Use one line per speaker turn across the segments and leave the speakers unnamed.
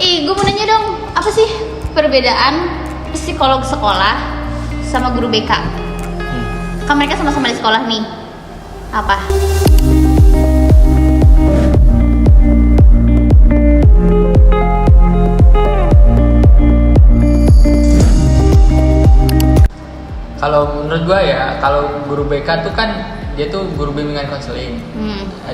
Gue mau nanya dong, apa sih perbedaan psikolog sekolah sama guru BK? Kan mereka sama-sama di sekolah nih. Apa?
Kalau menurut gua ya, kalau guru BK tuh kan dia tuh guru bimbingan konseling.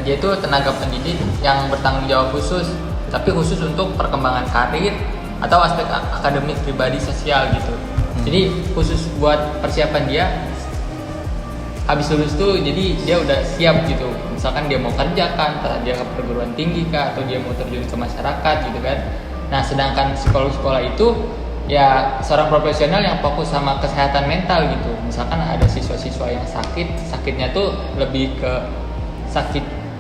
Dia tuh tenaga pendidik yang bertanggung jawab khusus, tapi khusus untuk perkembangan karir atau aspek akademik pribadi sosial gitu. Jadi khusus buat persiapan dia habis lulus tuh, jadi dia udah siap gitu. Misalkan dia mau kerja kan, dia ke perguruan tinggi kah, atau dia mau terjun ke masyarakat gitu kan. Nah, sedangkan psikolog sekolah itu ya seorang profesional yang fokus sama kesehatan mental gitu. Misalkan ada siswa-siswa yang sakitnya tuh lebih ke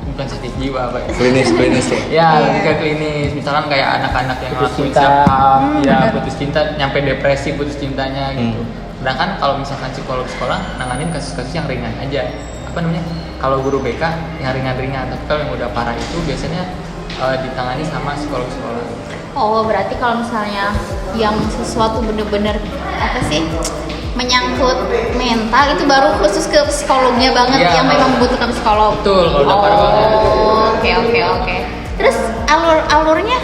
bukan sakit jiwa apa ya?
Klinis ya.
Ya, lebih ke klinis. Misalkan kayak anak-anak yang
Putus
ngelakuin
cinta.
putus cinta, nyampe depresi putus cintanya gitu. Sedangkan kalau misalkan psikolog sekolah nanganin kasus-kasus yang ringan aja. Apa namanya? Kalau guru BK yang ringan-ringan, tapi kalau yang udah parah itu biasanya ditangani sama psikolog sekolah.
Oh, berarti kalau misalnya yang sesuatu bener-bener apa sih menyangkut mental itu baru khusus ke psikolognya banget,
Iya,
yang memang membutuhkan psikolog.
Betul, kalau udah parah banget.
Oke. Terus alurnya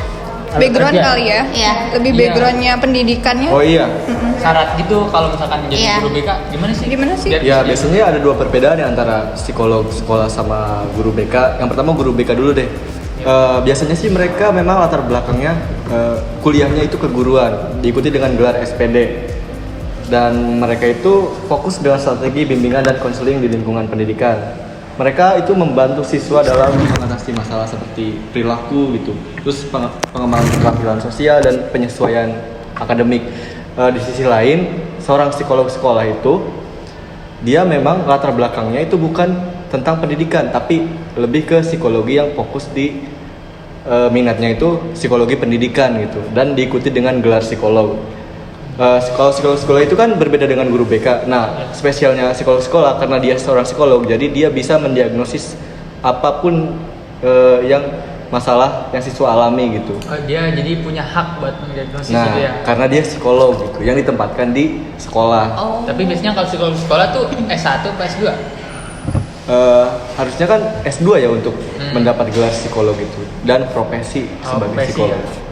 Background kali ya?
Iya.
Lebih
Iya.
backgroundnya pendidikannya.
Oh iya.
Syarat gitu kalau misalkan jadi
Iya.
guru BK gimana sih?
Gimana sih?
Biar
Ya
bisa-
biasanya ada dua perbedaan ya antara psikolog sekolah sama guru BK. Yang pertama guru BK dulu deh. Biasanya sih mereka memang latar belakangnya kuliahnya itu keguruan, diikuti dengan gelar SPD. Dan mereka itu fokus dengan strategi bimbingan dan konseling di lingkungan pendidikan. Mereka itu membantu siswa dalam mengatasi masalah seperti perilaku gitu, terus pengembangan keterampilan sosial dan penyesuaian akademik. Di sisi lain, seorang psikolog sekolah itu dia memang latar belakangnya itu bukan tentang pendidikan, tapi lebih ke psikologi yang fokus di minatnya itu psikologi pendidikan gitu, dan diikuti dengan gelar psikolog. Kalau psikolog sekolah itu kan berbeda dengan guru BK. Nah, spesialnya psikolog sekolah karena dia seorang psikolog, jadi dia bisa mendiagnosis apapun yang masalah yang siswa alami gitu.
Dia jadi punya hak buat mendiagnosis
Nah,
itu ya.
karena dia psikolog gitu, yang ditempatkan di sekolah.
Oh.
Tapi biasanya kalau psikolog sekolah tuh S1 apa S2?
Harusnya kan S2 ya untuk mendapat gelar psikolog itu, dan profesi sebagai
Profesi
psikolog.
ya, profesi.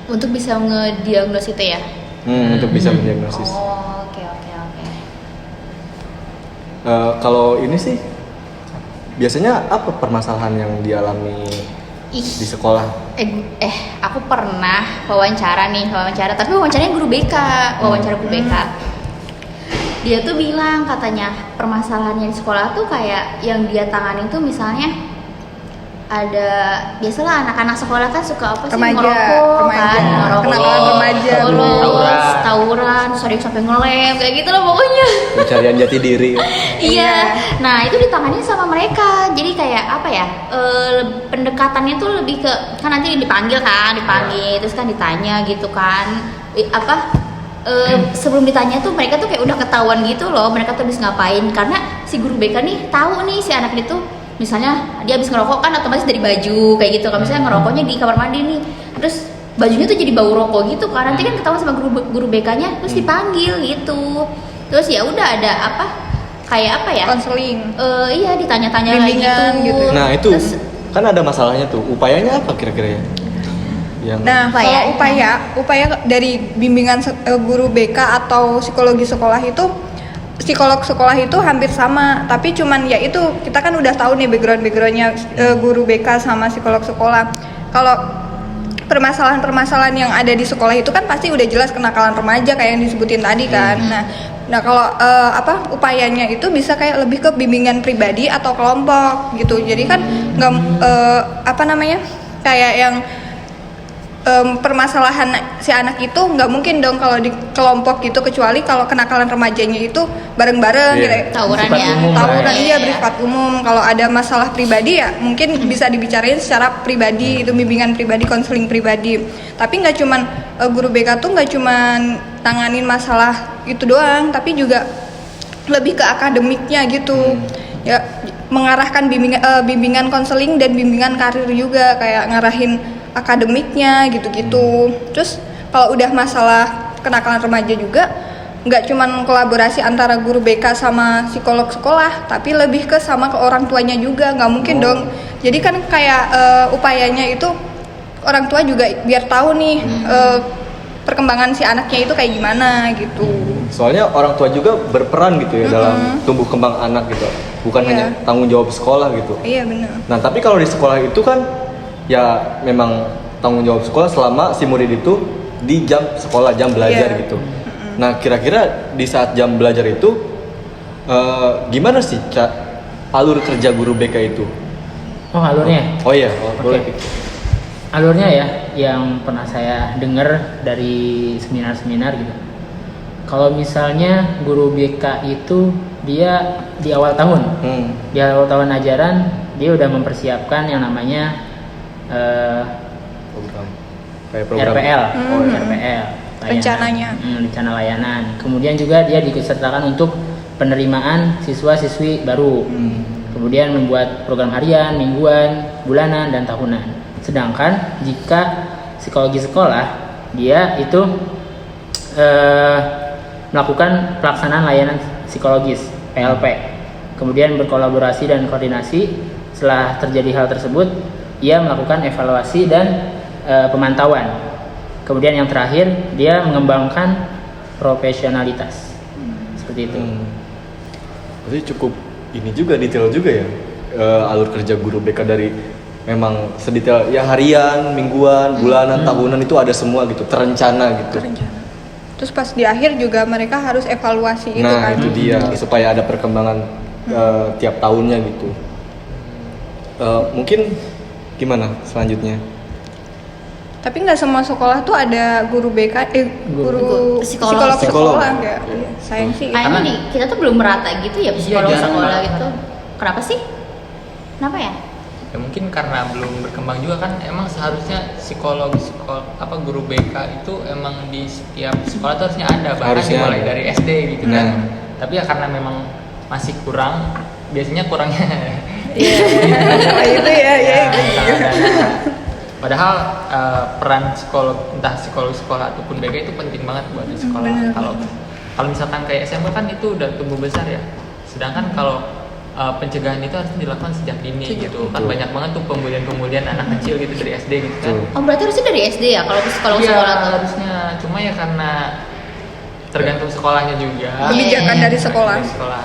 Untuk bisa ngediagnosis itu ya?
Untuk bisa mendiagnosis.
Oh, oke.
Kalau ini sih biasanya apa permasalahan yang dialami
Ih,
di sekolah?
aku pernah wawancara, tapi wawancaranya guru BK, wawancara guru BK. Dia tuh bilang katanya permasalahannya di sekolah tuh kayak yang dia tangani tuh misalnya ada, biasalah anak-anak sekolah kan suka apa sih,
Remaja,
ngerokok kan,
kenakalan remaja,
bolos, tawuran, sering sampai ngelem kayak gitu lah pokoknya.
Pencarian jati diri.
Iya, nah itu ditangani sama mereka. Jadi kayak apa ya? Pendekatannya tuh lebih ke, kan nanti dipanggil, terus kan ditanya gitu kan, sebelum ditanya tuh mereka tuh kayak udah ketahuan gitu loh, mereka tuh habis ngapain, karena si guru BK nih tahu nih si anak itu, misalnya dia habis ngerokok kan otomatis dari baju kayak gitu kan, misalnya ngerokoknya di kamar mandi nih, terus bajunya tuh jadi bau rokok gitu kan, nanti kan ketahuan sama guru BK-nya, terus dipanggil gitu, terus ya udah ada apa, kayak apa ya,
Konseling.
iya ditanya-tanya lagi
Bimbingan gitu.
Nah itu
Terus,
kan ada masalahnya tuh. Upayanya apa kira-kira ya? Yang
Nah,
Upaya.
kalau upaya dari bimbingan guru BK atau psikologi sekolah itu, psikolog sekolah itu hampir sama, tapi cuman ya itu kita kan udah tahu nih backgroundnya guru BK sama psikolog sekolah. Kalau permasalahan-permasalahan yang ada di sekolah itu kan pasti udah jelas kenakalan remaja kayak yang disebutin tadi kan. Nah kalau upayanya itu bisa kayak lebih ke bimbingan pribadi atau kelompok gitu. Jadi kan nggak kayak yang permasalahan si anak itu nggak mungkin dong kalau di kelompok gitu, kecuali kalau kenakalan remajanya itu bareng-bareng gitu.
tawuran
Bersifat
ya,
umum lah
Tawuran
ya.
iya bersifat umum. Kalau ada masalah pribadi ya mungkin bisa dibicarain secara pribadi, itu bimbingan pribadi, konseling pribadi. Tapi nggak cuman guru BK tuh nggak cuman tanganin masalah itu doang, tapi juga lebih ke akademiknya gitu. Ya mengarahkan bimbingan konseling dan bimbingan karir juga, kayak ngarahin akademiknya gitu-gitu. Terus kalau udah masalah kenakalan remaja juga nggak cuman kolaborasi antara guru BK sama psikolog sekolah, tapi lebih ke sama ke orang tuanya juga. Nggak mungkin dong. Jadi kan kayak upayanya itu orang tua juga biar tahu nih perkembangan si anaknya itu kayak gimana gitu.
Soalnya orang tua juga berperan gitu ya dalam tumbuh kembang anak gitu. Bukan
Iya.
hanya tanggung jawab sekolah gitu.
Iya benar.
Nah, tapi kalau di sekolah itu kan ya memang tanggung jawab sekolah selama si murid itu di jam sekolah, jam belajar
Iya.
gitu. Nah, kira-kira di saat jam belajar itu gimana sih alur kerja guru BK itu?
Oh, alurnya.
Oh iya, boleh.
Alurnya ya, yang pernah saya dengar dari seminar-seminar gitu. Kalau misalnya guru BK itu dia di awal tahun, di awal tahun ajaran dia udah mempersiapkan yang namanya
Program. Kayak program.
RPL, RPL.
Rencananya.
Rencana layanan. Kemudian juga dia diikutsertakan untuk penerimaan siswa-siswi baru. Kemudian membuat program harian, mingguan, bulanan, dan tahunan. Sedangkan jika psikologi sekolah, dia itu melakukan pelaksanaan layanan psikologis PLP. Kemudian berkolaborasi dan koordinasi. Setelah terjadi hal tersebut, ia melakukan evaluasi dan pemantauan. Kemudian yang terakhir, dia mengembangkan profesionalitas. Seperti itu.
Jadi cukup ini juga detail juga ya alur kerja guru BK dari memang sedetail ya harian, mingguan, bulanan, tahunan itu ada semua gitu, terencana gitu.
Rencana. Terus pas di akhir juga mereka harus evaluasi itu
Nah,
kan.
itu dia supaya ada perkembangan tiap tahunnya gitu. Mungkin gimana selanjutnya?
Tapi nggak semua sekolah tuh ada guru BK, guru
Psikolog.
psikolog sekolah nggak? Iya, sayang sih.
Kayaknya nih kita tuh belum merata gitu ya psikolog
jarang
sekolah
banget.
gitu. Kenapa sih? Kenapa ya?
Ya mungkin karena belum berkembang juga kan. Emang seharusnya guru BK itu emang di setiap sekolah tuh harusnya ada, bahkan
Harusnya
dimulai
ada.
dari SD gitu
Nah.
kan. Tapi ya karena memang masih kurang, biasanya kurangnya
Nah, itu ya, ya.
misalnya dana. Padahal peran psikolog, entah psikolog sekolah ataupun BK itu penting banget buat di sekolah. Kalau misalkan kayak SMA kan itu udah tumbuh besar ya. Sedangkan kalau pencegahan itu harus dilakukan sejak dini gitu. Kan banyak banget tuh pemulihan anak kecil gitu dari SD gitu kan.
Oh berarti harusnya dari SD ya kalau psikolog
Iya,
sekolah tuh.
harusnya. Cuma ya karena tergantung sekolahnya juga.
Kebijakan dari sekolah.
Dari sekolah.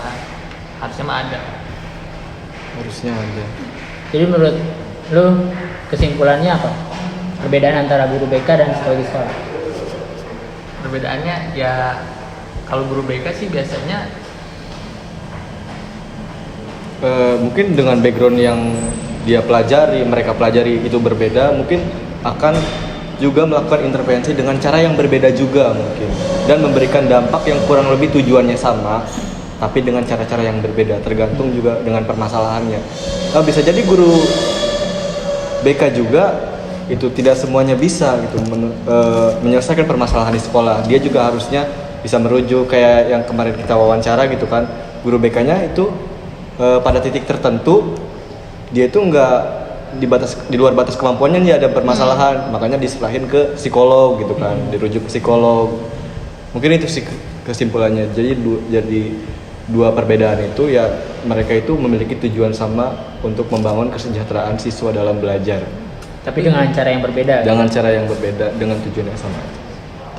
Harusnya mah ada.
Harusnya ada.
Jadi menurut lu kesimpulannya apa? Perbedaan antara guru BK dan psikologi sekolah?
Perbedaannya ya kalau guru BK sih biasanya
Mungkin dengan background yang mereka pelajari itu berbeda, mungkin akan juga melakukan intervensi dengan cara yang berbeda juga mungkin, dan memberikan dampak yang kurang lebih tujuannya sama, tapi dengan cara-cara yang berbeda, tergantung juga dengan permasalahannya. Bisa jadi guru BK juga itu tidak semuanya bisa gitu menyelesaikan permasalahan di sekolah. Dia juga harusnya bisa merujuk kayak yang kemarin kita wawancara gitu kan, guru BK-nya itu pada titik tertentu dia itu nggak di luar batas kemampuannya, dia ada permasalahan, makanya diserahin ke psikolog gitu kan, dirujuk ke psikolog. Mungkin itu sih kesimpulannya. Jadi dua perbedaan itu ya, mereka itu memiliki tujuan sama untuk membangun kesejahteraan siswa dalam belajar
Tapi dengan cara yang berbeda.
dengan cara yang berbeda dengan tujuan yang sama.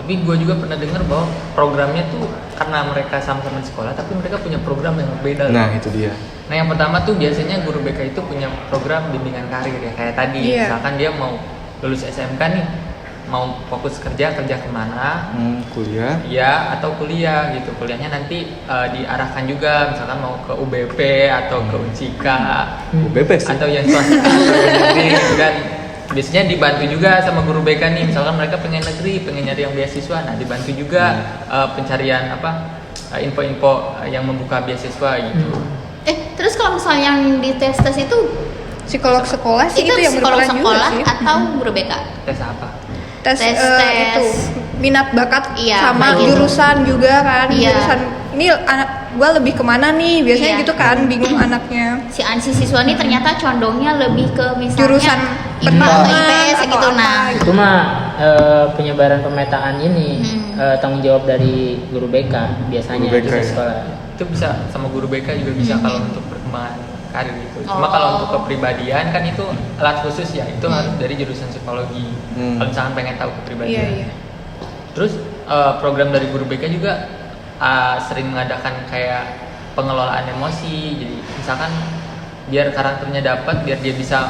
tapi gue juga pernah dengar bahwa programnya tuh karena mereka sama-sama di sekolah tapi mereka punya program yang berbeda.
Nah itu dia.
Nah yang pertama tuh biasanya guru BK itu punya program bimbingan karir ya, kayak tadi misalkan dia mau lulus SMK nih, mau fokus kerja kemana,
Kuliah.
ya atau kuliah gitu. Kuliahnya nanti diarahkan juga, misalkan mau ke UBP atau ke Unsika
UBP sih.
atau yang swasta atau yang negeri gitu kan. Biasanya dibantu juga sama guru BK nih, misalkan mereka pengen negeri, pengen nyari yang beasiswa, nah dibantu juga pencarian info-info yang membuka beasiswa gitu.
Terus kalau misalnya yang di tes itu
Psikolog sekolah sih
itu
itu yang
psikolog
berperan juga
sekolah
sih.
atau guru BK?
Tes apa?
Tes
tes.
itu minat bakat
Iya,
sama
kayak gitu.
jurusan juga kan.
Iya.
Jurusan ini anak gue lebih kemana nih biasanya
Iya.
gitu kan, bingung anaknya.
Si siswa ini ternyata condongnya lebih ke misalnya
Jurusan
IPA atau
penerbangan
IPS
atau
gitu.
apa
Nah,
gitu.
Itu mah penyebaran pemetaan ini tanggung jawab dari guru BK biasanya
Guru
di
BK, ya.
sekolah.
Itu bisa sama guru BK juga bisa kalau untuk perkembangan karir gitu. Cuma kalau untuk kepribadian kan itu alat khusus ya, itu harus dari jurusan psikologi. Kalau misalkan pengen tahu kepribadian.
Iya.
Terus program dari guru BK juga sering mengadakan kayak pengelolaan emosi. Jadi misalkan biar karakternya dapat, biar dia bisa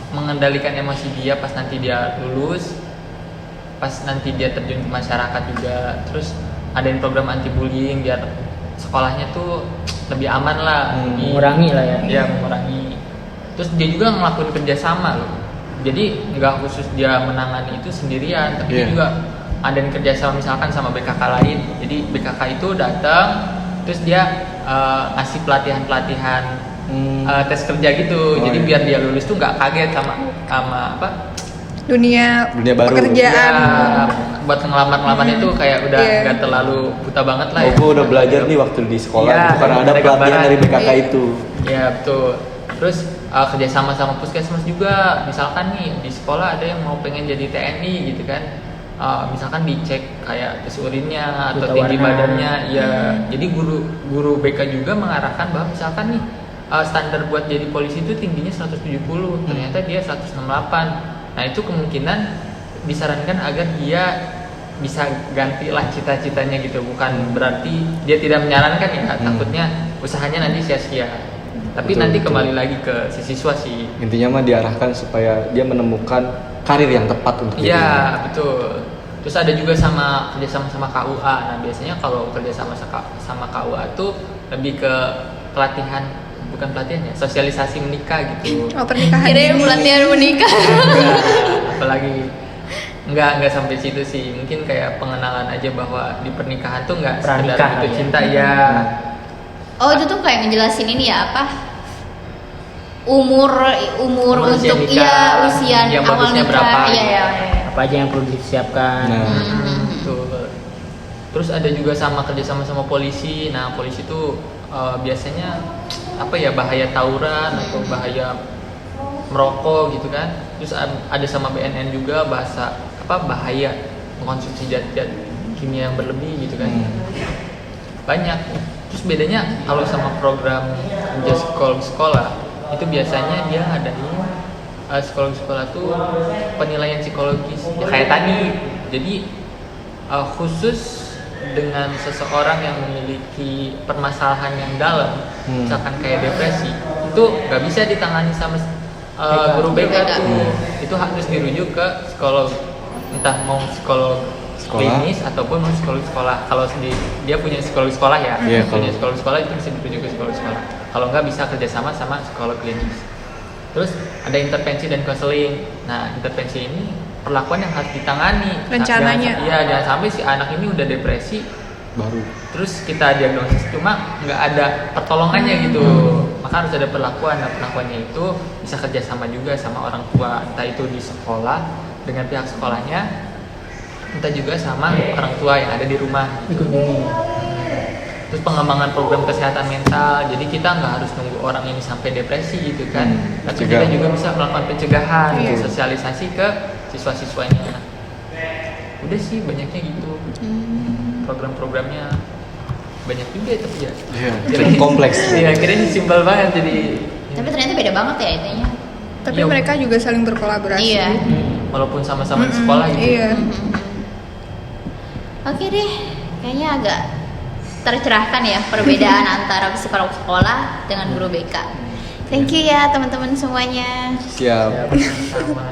mengendalikan emosi dia pas nanti dia lulus, pas nanti dia terjun ke masyarakat juga. Terus adain program anti bullying biar sekolahnya tuh lebih aman lah,
Mengurangi lah ya.
ya mengurangi. Terus dia juga ngelakuin kerjasama loh. Jadi nggak khusus dia menangani itu sendirian, tapi dia
Iya.
juga adain kerjasama misalkan sama BKK lain. Jadi BKK itu datang, terus dia ngasih pelatihan tes kerja gitu.
Oh,
Jadi
iya.
biar dia lulus tuh nggak kaget sama apa?
Dunia
baru.
pekerjaan.
Ya, buat ngelamar-ngelamar itu kayak udah
Iya.
nggak terlalu buta banget lah
Oh,
ya.
gue udah belajar nih waktu di sekolah
Iya,
gitu, karena ada
ada
pelatihan
gambaran.
dari BKK
Iya.
itu.
Ya betul. Terus kerjasama sama puskesmas juga. Misalkan nih di sekolah ada yang mau pengen jadi TNI gitu kan. Misalkan dicek kayak tes urinnya atau
Buta
tinggi
warna.
badannya. Ya, jadi guru BK juga mengarahkan bahwa misalkan nih standar buat jadi polisi itu tingginya 170, ternyata dia 168. Nah itu kemungkinan disarankan agar dia bisa gantilah cita-citanya gitu, bukan berarti dia tidak menyarankan ya, takutnya usahanya nanti sia-sia. Tapi
Betul,
nanti
betul.
kembali lagi ke si siswa sih.
Intinya mah diarahkan supaya dia menemukan karir yang tepat untuk dirinya.
Iya betul. Terus ada juga kerjasama sama KUA. Nah biasanya kalau kerjasama sama KUA tuh lebih ke pelatihan, bukan pelatihan ya, sosialisasi menikah gitu.
Oh, pernikahan
kirain
dini.
pelatihan menikah.
Enggak, apalagi enggak sampai situ sih. Mungkin kayak pengenalan aja bahwa di pernikahan tuh enggak sekedar
Pranikah
itu
ya.
cinta ya.
Oh, itu tuh kayak ngejelasin ini ya apa? Umur
Umur usia
untuk
nikah,
usia
yang
awal
bagusnya
nikah.
berapa,
Iya,
gitu.
iya, iya.
Apa aja yang perlu disiapkan.
Nah,
Betul. Terus ada juga kerjasama sama polisi. Nah polisi tuh biasanya apa ya, bahaya tawuran atau bahaya merokok gitu kan. Terus ada sama BNN juga bahaya mengkonsumsi zat-zat kimia yang berlebih gitu kan. Banyak. Terus bedanya kalau sama program sekolah itu biasanya dia ngadain sekolah tuh penilaian psikologis ya, kayak tadi. Jadi khusus dengan seseorang yang memiliki permasalahan yang dalam, misalkan kayak depresi, itu nggak bisa ditangani sama guru BK tuh. Itu harus dirujuk ke psikolog, entah mau psikolog klinis ataupun mau psikolog sekolah. Kalau dia punya psikolog sekolah ya,
Iya,
punya
kalau-
psikolog sekolah itu bisa dirujuk ke psikolog sekolah. Kalau nggak bisa kerjasama sama psikolog klinis. Terus ada intervensi dan konseling. Nah intervensi ini perlakuan yang harus ditangani.
Rencananya.
Jangan sampai si anak ini udah depresi
baru.
terus kita diagnosis cuma nggak ada pertolongannya gitu. Maka harus ada perlakuan. Nah perlakuannya itu bisa kerjasama juga sama orang tua, entah itu di sekolah dengan pihak sekolahnya, entah juga sama orang tua yang ada di rumah gitu. Terus pengembangan program kesehatan mental, jadi kita nggak harus nunggu orang ini sampai depresi gitu kan, tapi kita
Cegah.
juga bisa melakukan pencegahan,
Iya.
sosialisasi ke siswa-siswanya. Udah sih banyaknya gitu, program-programnya banyak juga ya, tapi ya
Iya, cukup kompleks.
Iya, kirain simpel banget jadi.
Tapi ternyata beda banget ya intinya.
Tapi
Iya.
mereka juga saling berkolaborasi.
Iya.
Walaupun sama-sama di sekolah gitu.
Iya.
Oke deh, kayaknya agak tercerahkan ya perbedaan antara psikolog sekolah dengan guru BK. Thank you ya teman-teman semuanya.
Siap.
Sama.